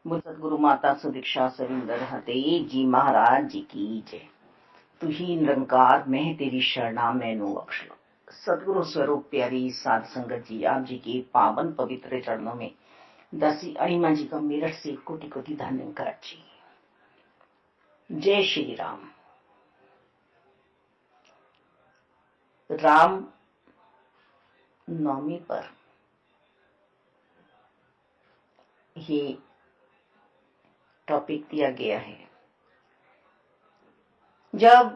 बोल सदगुरु माता सुदीक्षा सविंदर हते जी महाराज जी की जय। तू ही निरंकार मैं तेरी शरणा मैनू बख्श लो। सदगुरु स्वरूप प्यारी साध संगत जी, आप जी के पावन पवित्र चरणों में दासी अणिमा जी का मेरठ से कोटि कोटि धन्यवाद जी। जय श्री राम। राम नवमी पर ये टॉपिक दिया गया है। जब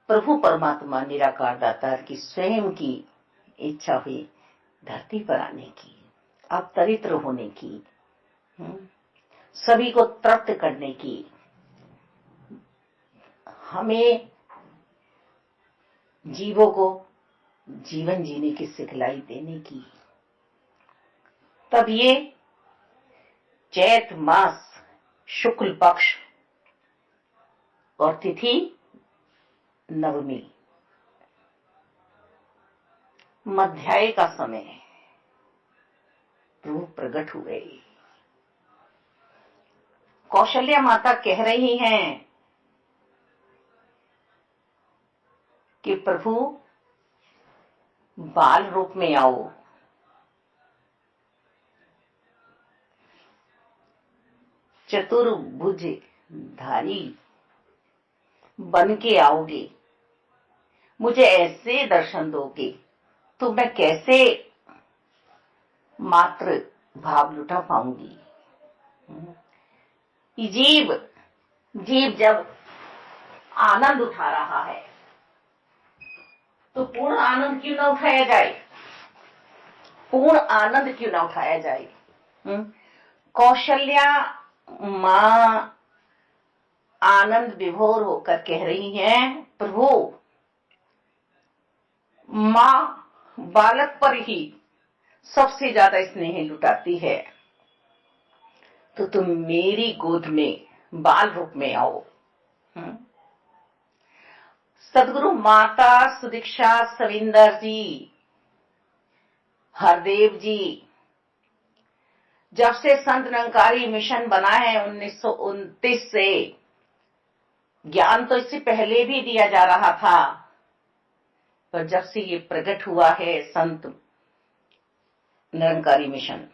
प्रभु परमात्मा निराकार दातार की स्वयं की इच्छा हुई धरती पर आने की, अवतरित्र होने की, सभी को तृप्त करने की, हमें जीवों को जीवन जीने की सिखलाई देने की, तब ये चैत मास शुक्ल पक्ष और तिथि नवमी मध्याय का समय प्रभु प्रकट हुए। कौशल्या माता कह रही हैं कि प्रभु बाल रूप में आओ, चतुर्भुज धारी बन के आओगे, मुझे ऐसे दर्शन दोगे तो मैं कैसे मात्र भाव लुटा पाऊंगी। जीव जब आनंद उठा रहा है तो पूर्ण आनंद क्यों ना उठाया जाए, पूर्ण आनंद क्यों ना उठाया जाए। कौशल्या मां आनंद विभोर होकर कह रही हैं, प्रभु मां बालक पर ही सबसे ज्यादा स्नेह लुटाती है, तो तुम मेरी गोद में बाल रूप में आओ। सदगुरु माता सुदीक्षा सविंदर जी, हरदेव जी, जब से संत निरंकारी मिशन बना है 1929 से, ज्ञान तो इससे पहले भी दिया जा रहा था, पर जब से ये प्रकट हुआ है संत निरंकारी मिशन,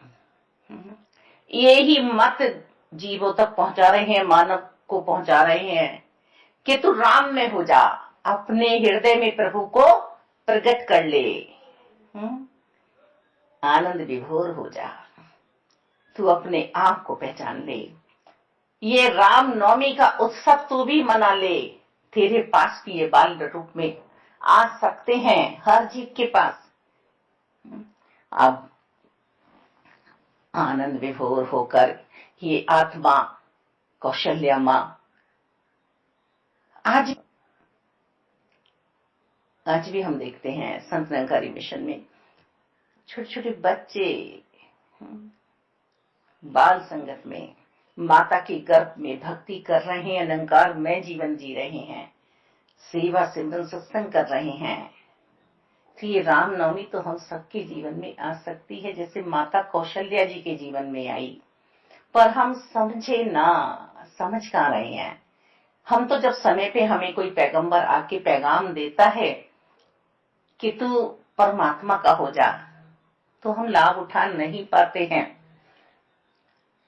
ये ही मत जीवों तक पहुंचा रहे हैं, मानव को पहुंचा रहे हैं कि तू राम में हो जा, अपने हृदय में प्रभु को प्रकट कर ले, आनंद विभोर हो जा, तू अपने आप को पहचान ले। ये राम नवमी का उत्सव तू भी मना ले, तेरे पास भी ये बाल रूप में आ सकते हैं हर जीव के पास। अब आनंद विभोर होकर ये आत्मा कौशल्या मां आज भी हम देखते हैं संत निरंकारी मिशन में छोटे छोटे बच्चे बाल संगत में माता के गर्भ में भक्ति कर रहे हैं, निरंकार में जीवन जी रहे हैं, सेवा सिमरन सत्संग कर रहे हैं। तो ये रामनवमी तो हम सबके जीवन में आ सकती है, जैसे माता कौशल्या जी के जीवन में आई, पर हम समझे ना, समझ कहाँ रहे हैं। हम तो जब समय पे हमें कोई पैगंबर आके पैगाम देता है कि तू परमात्मा का हो जा, तो हम लाभ उठा नहीं पाते हैं।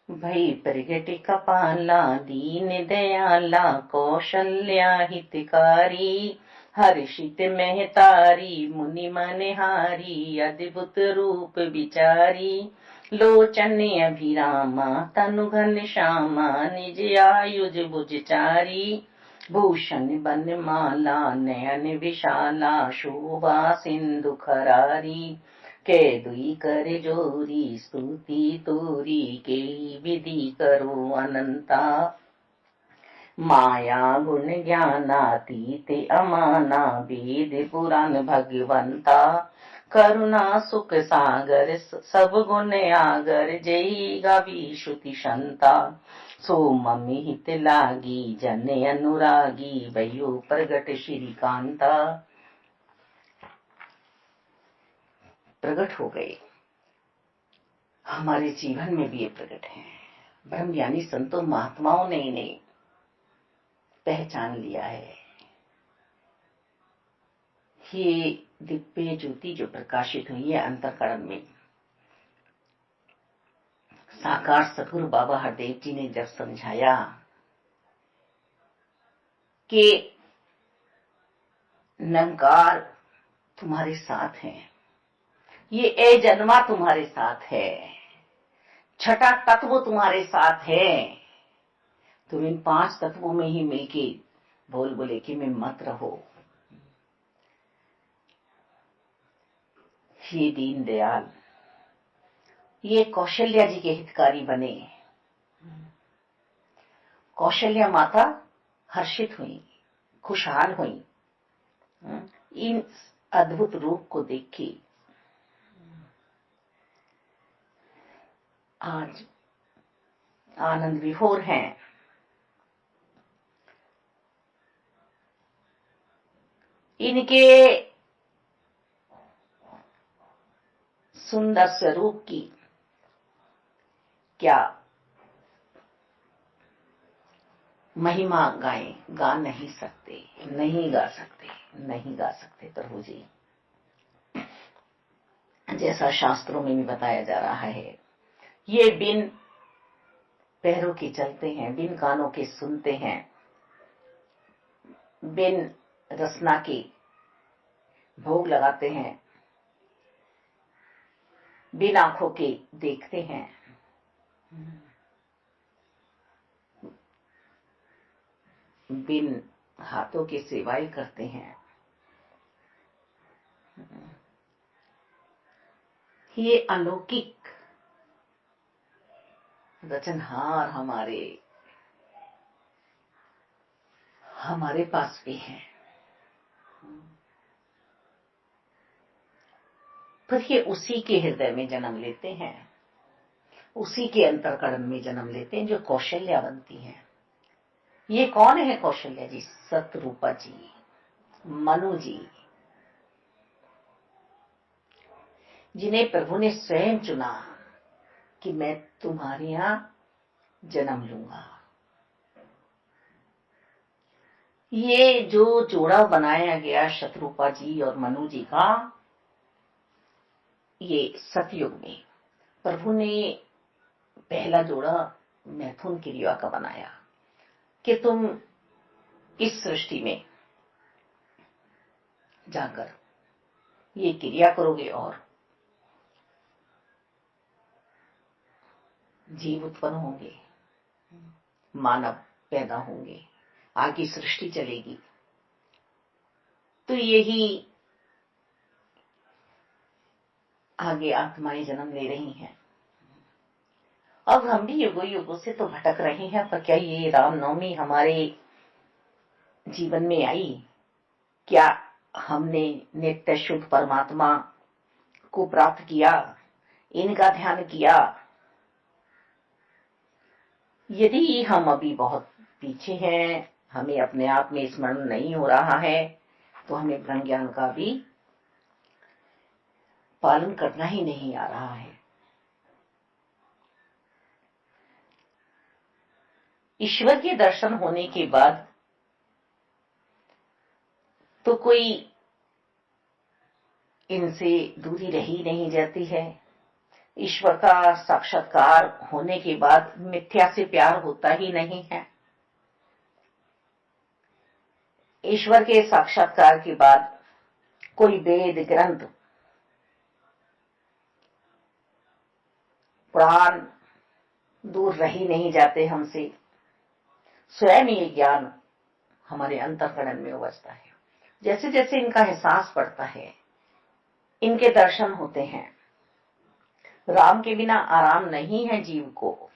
भई प्रगट कपाला दीन दयाला कौशल्या हितकारी, हर्षित महतारी मुनि मनहारी, अद्भुत रूप विचारी, लोचन अभिरामा तनु घन श्यामा, निज आयुज भुजचारी, भूषण बन माला नयन विशाला, शोभा सिंधु खरारी, के दुई कर जोरी स्तुति तोरी, के विधि करो अनंता, माया गुण ज्ञानातीत अमाना, वेद पुराण भगवंता, करुणा सुख सागर सब गुण आगर, जय गावी श्रुति संता, सो ममि हित लागी जन अनुरागी, भयो प्रगट श्री कांता। प्रकट हो गए। हमारे जीवन में भी ये प्रकट है। ब्रह्म ज्ञानी संतों महात्माओं ने इन्हें पहचान लिया है। ये दिव्य ज्योति जो प्रकाशित हुई है अंतःकरण में, साकार सतगुरु बाबा हरदेव जी ने जब समझाया कि निरंकार तुम्हारे साथ है, ये अजन्मा तुम्हारे साथ है, छठा तत्व तुम्हारे साथ है, तुम इन 5 तत्वों में ही मिलके बोल बोले कि मैं मत रहो। ये दीन दयाल, ये कौशल्या जी के हितकारी बने। कौशल्या माता हर्षित हुई, खुशहाल हुई इन अद्भुत रूप को देख के। आज आनंद विभोर हैं। इनके सुंदर स्वरूप की क्या महिमा गाएं, गा नहीं सकते, नहीं गा सकते, नहीं गा सकते प्रभु जी। जैसा शास्त्रों में भी बताया जा रहा है, ये बिन पैरों के चलते हैं, बिन कानों के सुनते हैं, बिन रसना के भोग लगाते हैं, बिन आंखों के देखते हैं, बिन हाथों के सेवाएं करते हैं। ये अलौकिक रचनहार हमारे पास भी हैं। पर ये उसी के हृदय में जन्म लेते हैं, उसी के अंतःकरण में जन्म लेते हैं जो कौशल्या बनती हैं। ये कौन है कौशल्या जी? सतरूपा जी, मनु जी, जिन्हें प्रभु ने स्वयं चुना कि मैं तुम्हारे यहां जन्म लूंगा। ये जो जोड़ा बनाया गया शतरूपा जी और मनु जी का, ये सतयुग में प्रभु ने पहला जोड़ा मैथुन क्रिया का बनाया कि तुम इस सृष्टि में जाकर ये क्रिया करोगे और जीव उत्पन्न होंगे, मानव पैदा होंगे, आगे सृष्टि चलेगी। तो यही आगे आत्माएं जन्म ले रही हैं। अब हम भी युगों युगों से तो भटक रहे हैं, पर क्या ये रामनवमी हमारे जीवन में आई? क्या हमने नित्य शुद्ध परमात्मा को प्राप्त किया, इनका ध्यान किया? यदि हम अभी बहुत पीछे हैं, हमें अपने आप में स्मरण नहीं हो रहा है, तो हमें ब्रह्म ज्ञान का भी पालन करना ही नहीं आ रहा है। ईश्वर के दर्शन होने के बाद तो कोई इनसे दूरी रही नहीं जाती है। ईश्वर का साक्षात्कार होने के बाद मिथ्या से प्यार होता ही नहीं है। ईश्वर के साक्षात्कार के बाद कोई वेद ग्रंथ, पुराण दूर रही नहीं जाते हमसे। स्वयं ये ज्ञान हमारे अंतःकरण में उबजता है। जैसे जैसे इनका एहसास पड़ता है, इनके दर्शन होते हैं। राम के बिना आराम नहीं है जीव को,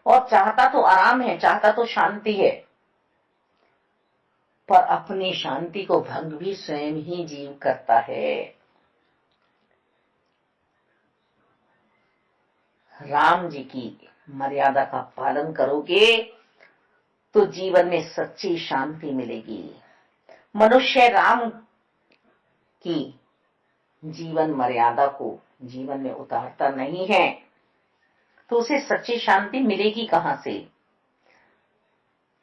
और चाहता तो आराम है, चाहता तो शांति है, पर अपनी शांति को भंग भी स्वयं ही जीव करता है। राम जी की मर्यादा का पालन करोगे तो जीवन में सच्ची शांति मिलेगी। मनुष्य राम की जीवन मर्यादा को जीवन में उतारता नहीं है, तो उसे सच्ची शांति मिलेगी कहां से?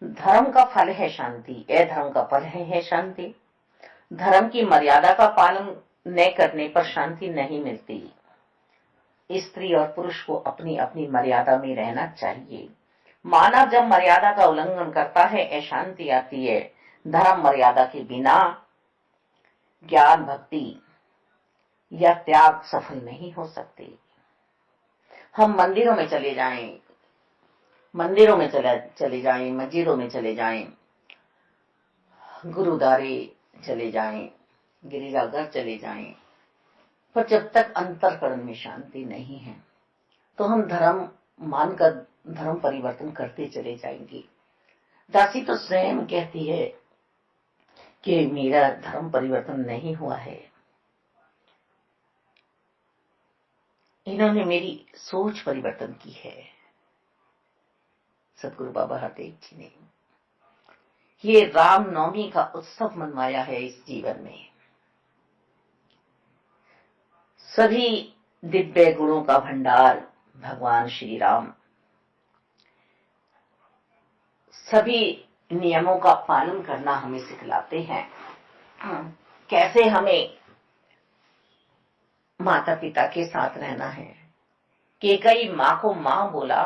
धर्म का फल है शांति, अधर्म का फल है शांति। धर्म की मर्यादा का पालन न करने पर शांति नहीं मिलती। स्त्री और पुरुष को अपनी अपनी मर्यादा में रहना चाहिए। मानव जब मर्यादा का उल्लंघन करता है अशांति आती है। धर्म मर्यादा के बिना ज्ञान, भक्ति या त्याग सफल नहीं हो सकते। हम मंदिरों में चले जाएं, मस्जिदों में चले जाएं, गुरुद्वारे चले जाएं, गिरजाघर चले जाएं, पर जब तक अंतःकरण में शांति नहीं है तो हम धर्म मानकर धर्म परिवर्तन करते चले जाएंगे। दासी तो स्वयं कहती है कि मेरा धर्म परिवर्तन नहीं हुआ है, इन्होंने मेरी सोच परिवर्तन की है। सतगुरु बाबा हरदेव जी ने ये रामनवमी का उत्सव मनवाया है इस जीवन में। सभी दिव्य गुणों का भंडार भगवान श्री राम सभी नियमों का पालन करना हमें सिखलाते हैं। कैसे हमें माता पिता के साथ रहना है। केकई माँ को माँ बोला,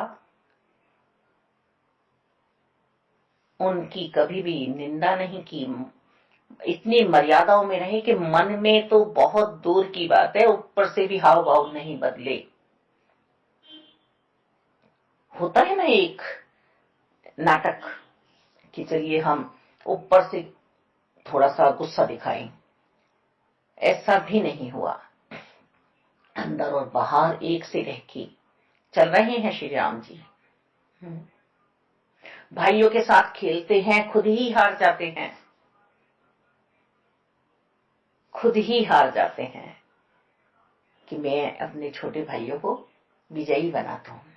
उनकी कभी भी निंदा नहीं की, इतनी मर्यादाओं में रहे कि मन में तो बहुत दूर की बात है, ऊपर से भी हाव भाव नहीं बदले। होता है ना एक नाटक कि चलिए हम ऊपर से थोड़ा सा गुस्सा दिखाएं, ऐसा भी नहीं हुआ। अंदर और बाहर एक से रह के चल रहे हैं श्री राम जी। भाइयों के साथ खेलते हैं, खुद ही हार जाते हैं, खुद ही हार जाते हैं कि मैं अपने छोटे भाइयों को विजयी बनाता हूं।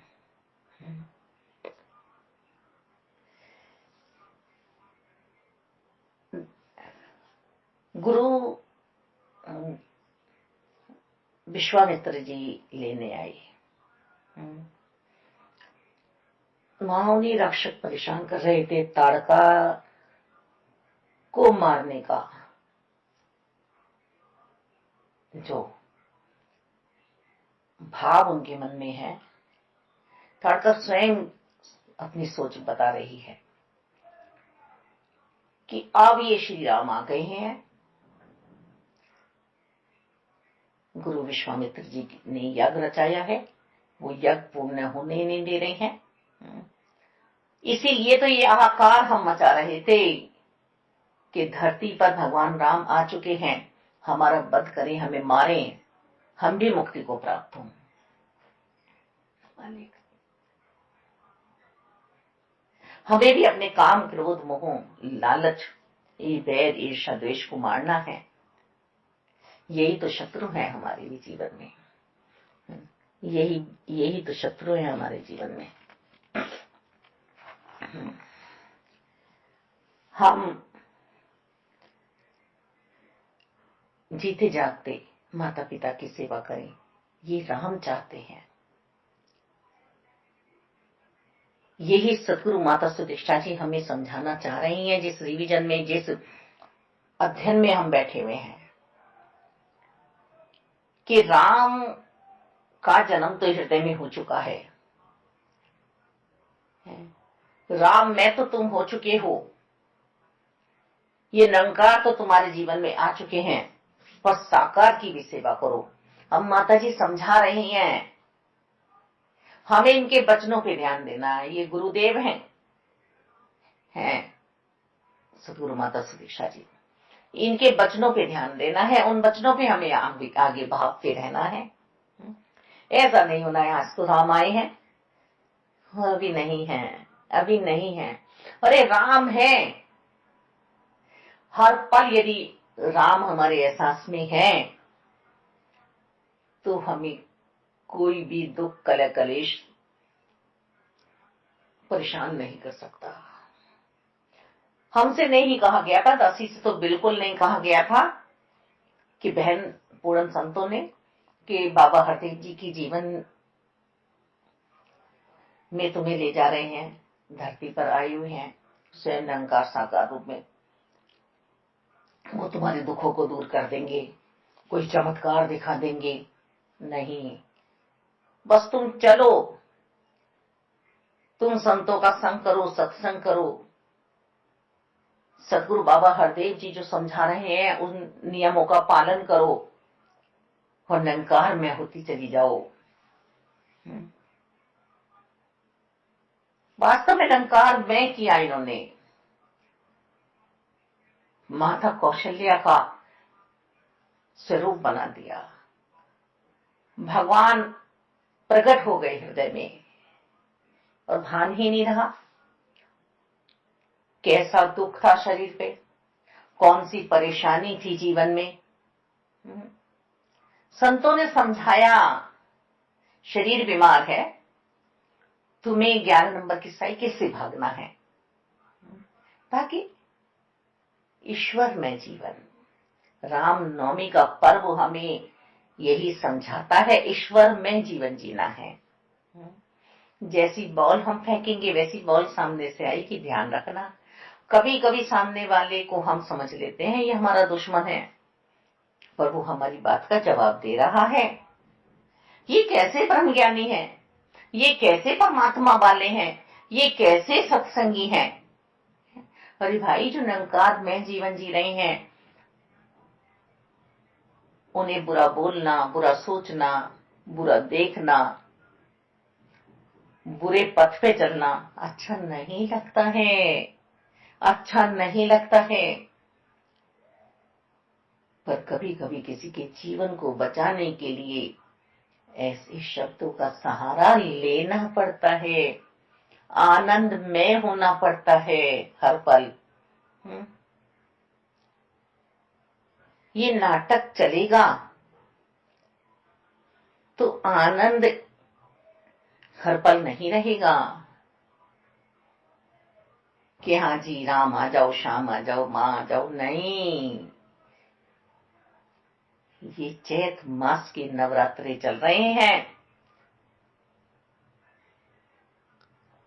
गुरु विश्वामित्र जी लेने आए। महामुनि रक्षक परेशान कर रहे थे ताड़का को मारने का। जो भाव उनके मन में है, ताड़का स्वयं अपनी सोच बता रही है कि अब ये श्री राम आ गए हैं। गुरु विश्वामित्र जी ने यज्ञ रचाया है, वो यज्ञ पूर्ण होने नहीं दे रहे हैं। इसीलिए तो ये हाहाकार हम मचा रहे थे कि धरती पर भगवान राम आ चुके हैं, हमारा वध करें, हमें मारें, हम भी मुक्ति को प्राप्त हों। हमें भी अपने काम, क्रोध, मोह, लालच, वैर, ईर्ष्या, द्वेष को मारना है। यही तो शत्रु है हमारे भी जीवन में। यही तो शत्रु है हमारे जीवन में। हम जीते जागते माता पिता की सेवा करें, ये राम चाहते हैं। यही सतगुरु माता सुदीक्षा जी हमें समझाना चाह रही हैं। जिस रिवीजन में, जिस अध्ययन में हम बैठे हुए हैं कि राम का जन्म तो हृदय में हो चुका है। राम मैं तो तुम हो चुके हो, ये निरंकार तो तुम्हारे जीवन में आ चुके हैं, बस साकार की भी सेवा करो। हम माता जी समझा रही हैं, हमें इनके वचनों पे ध्यान देना है। ये गुरुदेव हैं सतगुरु माता सुदीक्षा जी, इनके वचनों पे ध्यान देना है, उन वचनों पे हमें आगे भागते रहना है। ऐसा नहीं होना है आज तो राम आए हैं, अभी नहीं है, अभी नहीं है। अरे राम है, हर पल यदि राम हमारे एहसास में है तो हमें कोई भी दुख, कलह, कलेश परेशान नहीं कर सकता। हमसे नहीं कहा गया था, दासी से तो बिल्कुल नहीं कहा गया था कि बहन पूर्ण संतों ने कि बाबा हरदेव जी की जीवन में तुम्हें ले जा रहे हैं, धरती पर आए हुए हैं स्वयं निरंकार साकार रूप में। वो तुम्हारे दुखों को दूर कर देंगे, कोई चमत्कार दिखा देंगे नहीं। बस तुम चलो, तुम संतों का संग करो, सत्संग करो। सदगुरु बाबा हरदेव जी जो समझा रहे हैं उन नियमों का पालन करो और निरंकार में होती चली जाओ। वास्तव में निरंकार में किया इन्होंने। माता कौशल्या का स्वरूप बना दिया, भगवान प्रकट हो गए हृदय में और भान ही नहीं रहा। कैसा दुख था शरीर पे, कौन सी परेशानी थी जीवन में। संतों ने समझाया, शरीर बीमार है, तुम्हें 11 नंबर की साइकिल से भागना है, ताकि ईश्वर में जीवन। राम नवमी का पर्व हमें यही समझाता है, ईश्वर में जीवन जीना है। जैसी बॉल हम फेंकेंगे वैसी बॉल सामने से आएगी, ध्यान रखना। कभी कभी सामने वाले को हम समझ लेते हैं ये हमारा दुश्मन है, पर वो हमारी बात का जवाब दे रहा है। ये कैसे ब्रह्म ज्ञानी है, ये कैसे परमात्मा वाले हैं, ये कैसे सत्संगी हैं। अरे भाई, जो निरंकार में जीवन जी रहे हैं, उन्हें बुरा बोलना, बुरा सोचना, बुरा देखना, बुरे पथ पे चलना अच्छा नहीं लगता है, अच्छा नहीं लगता है। पर कभी कभी किसी के जीवन को बचाने के लिए ऐसे शब्दों का सहारा लेना पड़ता है, आनंद में होना पड़ता है हर पल। ये नाटक चलेगा तो आनंद हर पल नहीं रहेगा कि हाँ जी राम आ जाओ, शाम आ जाओ, माँ आ जाओ। नहीं, ये चैत मास के नवरात्रे चल रहे हैं।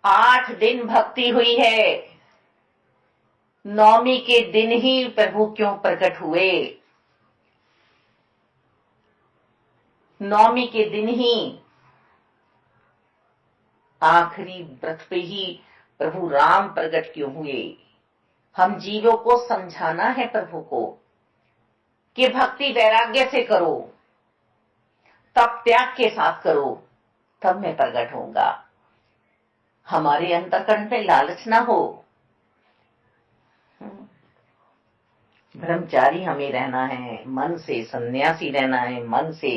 8 दिन भक्ति हुई है, नवमी के दिन ही प्रभु क्यों प्रकट हुए। नवमी के दिन ही, आखिरी व्रत पे ही प्रभु राम प्रकट क्यों हुए। हम जीवों को समझाना है प्रभु को कि भक्ति वैराग्य से करो, तब त्याग के साथ करो, तब मैं प्रकट होऊंगा। हमारे अंतःकरण में लालच ना हो। ब्रह्मचारी हमें रहना है मन से, सन्यासी रहना है मन से।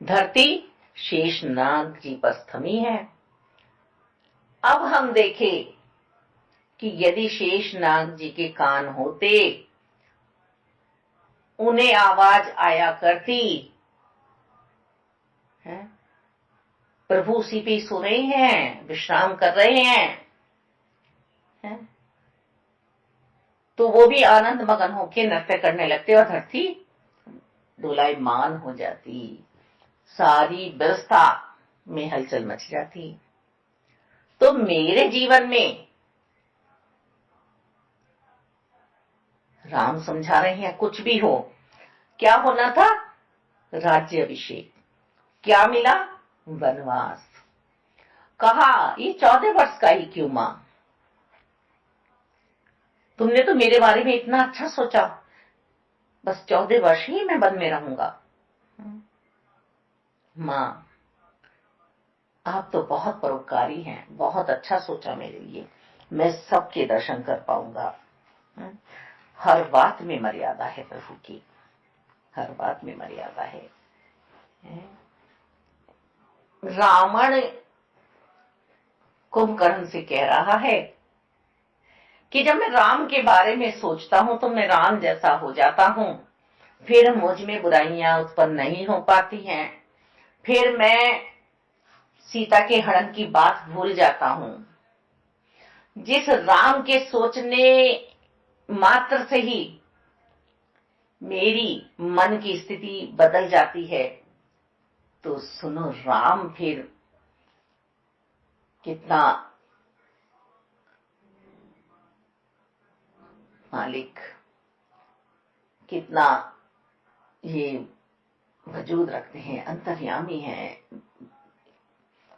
धरती शेषनाग जी पर थमी है। अब हम देखें कि यदि शेषनाग जी के कान होते, उन्हें आवाज आया करती, प्रभु उसी पे सो रहे हैं, विश्राम कर रहे हैं, तो वो भी आनंद मगन होकर नृत्य करने लगते और धरती डोलायमान हो जाती, सारी व्यवस्था में हलचल मच जाती। तो मेरे जीवन में राम समझा रहे हैं, कुछ भी हो, क्या होना था, राज्य अभिषेक। क्या मिला, वनवास। कहा ये 14 वर्ष का ही क्यों मां, तुमने तो मेरे बारे में इतना अच्छा सोचा, बस 14 वर्ष ही मैं वन में रहूंगा। मां, आप तो बहुत परोपकारी हैं, बहुत अच्छा सोचा मेरे लिए, मैं सबके दर्शन कर पाऊंगा। हर बात में मर्यादा है प्रभु की, हर बात में मर्यादा है। रावण कुंभकर्ण से कह रहा है कि जब मैं राम के बारे में सोचता हूं तो मैं राम जैसा हो जाता हूं, फिर मुझ में बुराइयां उत्पन्न नहीं हो पाती हैं, फिर मैं सीता के हरण की बात भूल जाता हूं। जिस राम के सोचने मात्र से ही मेरी मन की स्थिति बदल जाती है, तो सुनो, राम फिर कितना मालिक, कितना ये वजूद रखते हैं, अंतर्यामी हैं,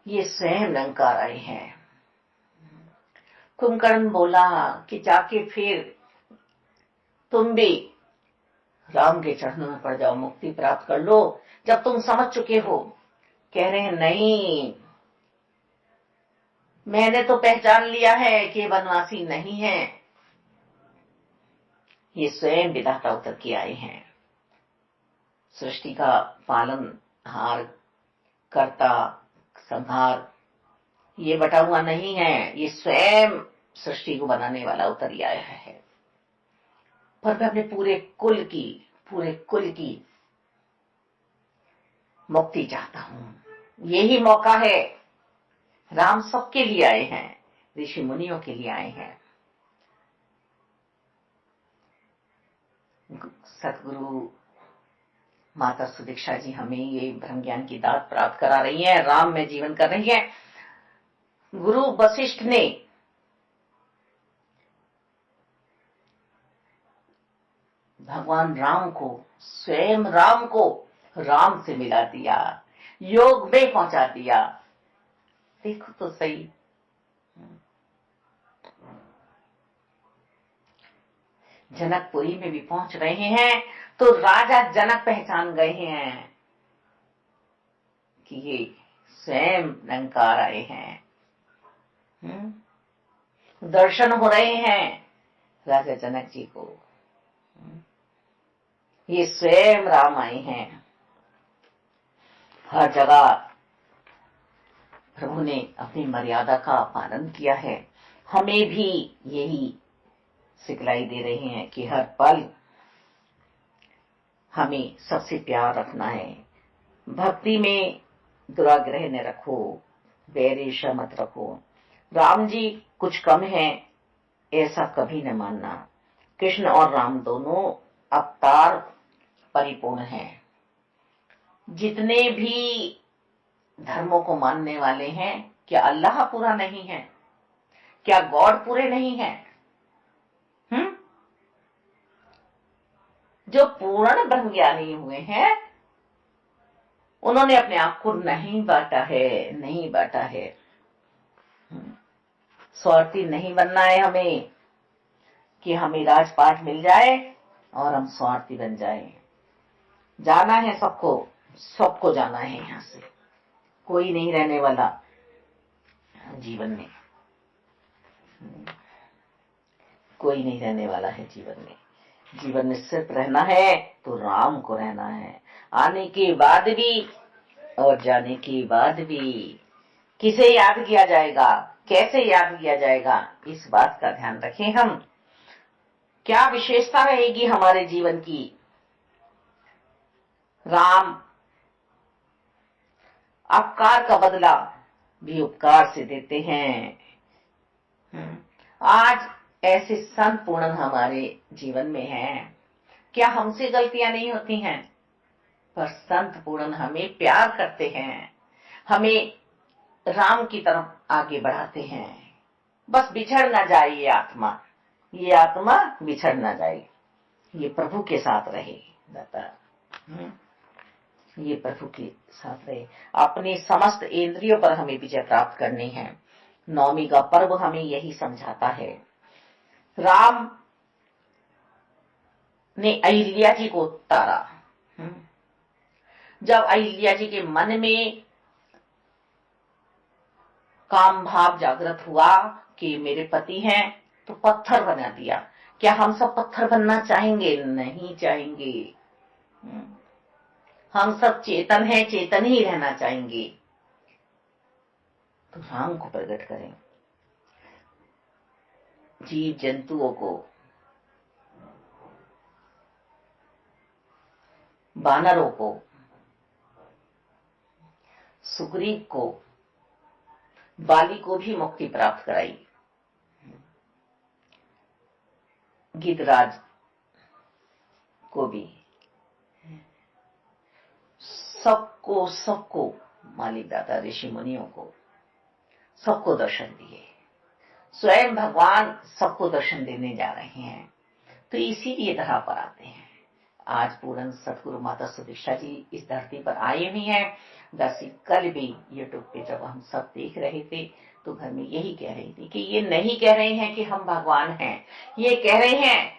ये स्वयं निरंकार आए हैं। कुंभकर्ण बोला कि जाके फिर तुम भी राम के चरणों में पड़ जाओ, मुक्ति प्राप्त कर लो, जब तुम समझ चुके हो। कह रहे हैं नहीं, मैंने तो पहचान लिया है कि वनवासी नहीं है, ये स्वयं विधाता उतर के आए हैं, सृष्टि का पालन हार करता संहार ये बटा हुआ नहीं है, ये स्वयं सृष्टि को बनाने वाला उतर आया है। पर मैं अपने पूरे कुल की मुक्ति चाहता हूं। यही मौका है। राम सबके लिए आए हैं, ऋषि मुनियों के लिए आए हैं। सतगुरु माता सुदीक्षा जी हमें ये ब्रह्म ज्ञान की दात प्राप्त करा रही हैं, राम में जीवन कर रही हैं। गुरु वशिष्ठ ने भगवान राम को, स्वयं राम को राम से मिला दिया, योग में पहुंचा दिया। देखो तो सही, जनकपुरी में भी पहुंच रहे हैं तो राजा जनक पहचान गए हैं कि ये स्वयं निरंकार आए हैं। दर्शन हो रहे हैं राजा जनक जी को, ये स्वयं राम आए हैं। हर जगह प्रभु ने अपनी मर्यादा का पालन किया है। हमें भी यही सिखलाई दे रहे हैं कि हर पल हमें सबसे प्यार रखना है। भक्ति में दुराग्रह न रखो, बैर ईर्ष्या मत रखो। राम जी कुछ कम है ऐसा कभी न मानना। कृष्ण और राम दोनों अवतार परिपूर्ण हैं। जितने भी धर्मों को मानने वाले हैं, क्या अल्लाह पूरा नहीं है? क्या गॉड पूरे नहीं है? जो पूर्ण ब्रह्मज्ञानी हुए हैं उन्होंने अपने आप को नहीं बांटा है। स्वार्थी नहीं बनना है हमें कि हमें राजपाट मिल जाए और हम स्वार्थी बन जाएं। जाना है सबको जाना है यहां से, कोई नहीं रहने वाला जीवन में, कोई नहीं रहने वाला है जीवन में सिर्फ रहना है तो राम को रहना है। आने के बाद भी और जाने के बाद भी किसे याद किया जाएगा, कैसे याद किया जाएगा, इस बात का ध्यान रखें हम। क्या विशेषता रहेगी हमारे जीवन की? राम अपकार का बदला भी उपकार से देते हैं। आज ऐसे संत पूर्ण हमारे जीवन में हैं। क्या हमसे गलतियां नहीं होती हैं? पर संत पूर्ण हमें प्यार करते हैं, हमें राम की तरफ आगे बढ़ाते हैं। बस बिछड़ ना जाए ये आत्मा बिछड़ ना जाए, ये प्रभु के साथ रहे दाता, ये प्रभु के साथ रहे। अपनी समस्त इंद्रियों पर हमें विजय प्राप्त करनी है। नवमी का पर्व हमें यही समझाता है। राम ने अहिल्या जी को तारा। जब अहिल्या जी के मन में काम भाव जागृत हुआ कि मेरे पति हैं, तो पत्थर बना दिया। क्या हम सब पत्थर बनना चाहेंगे? नहीं चाहेंगे। हम सब चेतन हैं, चेतन ही रहना चाहेंगे। तो राम को प्रकट करें, जीव जंतुओं को, बानरों को, सुग्रीव को, बाली को भी मुक्ति प्राप्त कराई, गिद्धराज को भी, सबको सबको मालिक दाता ऋषि मुनियों को सबको दर्शन दिए, स्वयं भगवान सबको दर्शन देने जा रहे हैं, तो इसीलिए धरा पर आते हैं। आज पूर्ण सतगुरु माता सुदीक्षा जी इस धरती पर आए हुए हैं। दरअसल कल भी यूट्यूब पे जब हम सब देख रहे थे तो घर में यही कह रही थी कि ये नहीं कह रहे हैं कि हम भगवान हैं, ये कह रहे हैं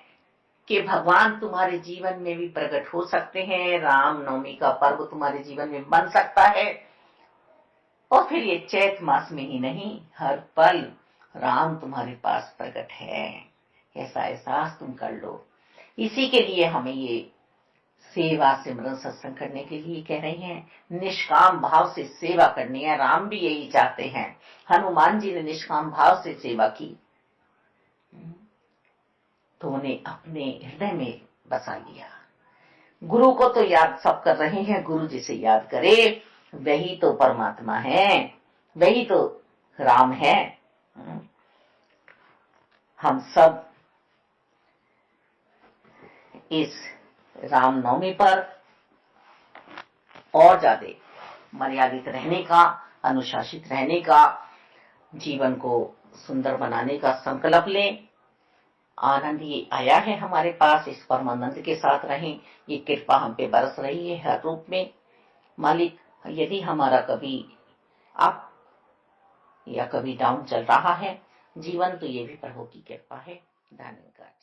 कि भगवान तुम्हारे जीवन में भी प्रकट हो सकते हैं, राम नवमी का पर्व तुम्हारे जीवन में बन सकता है। और फिर ये चैत मास में ही नहीं, हर पल राम तुम्हारे पास प्रकट है, ऐसा एहसास तुम कर लो। इसी के लिए हमें ये सेवा सिमरन सत्संग करने के लिए कह रहे हैं, निष्काम भाव से सेवा करनी है। राम भी यही चाहते हैं, हनुमान जी ने निष्काम भाव से सेवा की तो उन्हें अपने हृदय में बसा लिया। गुरु को तो याद सब कर रहे हैं, गुरु जिसे याद करे वही तो परमात्मा है, वही तो राम है। हम सब इस रामनवमी पर और ज्यादा मर्यादित रहने का, अनुशासित रहने का, जीवन को सुंदर बनाने का संकल्प लें। आनंद ये आया है हमारे पास, इस परमानंद के साथ रहें। ये कृपा हम पे बरस रही है हर रूप में। मालिक, यदि हमारा कभी अप या कभी डाउन चल रहा है जीवन, तो ये भी प्रभु की कृपा है। धन्यवाद।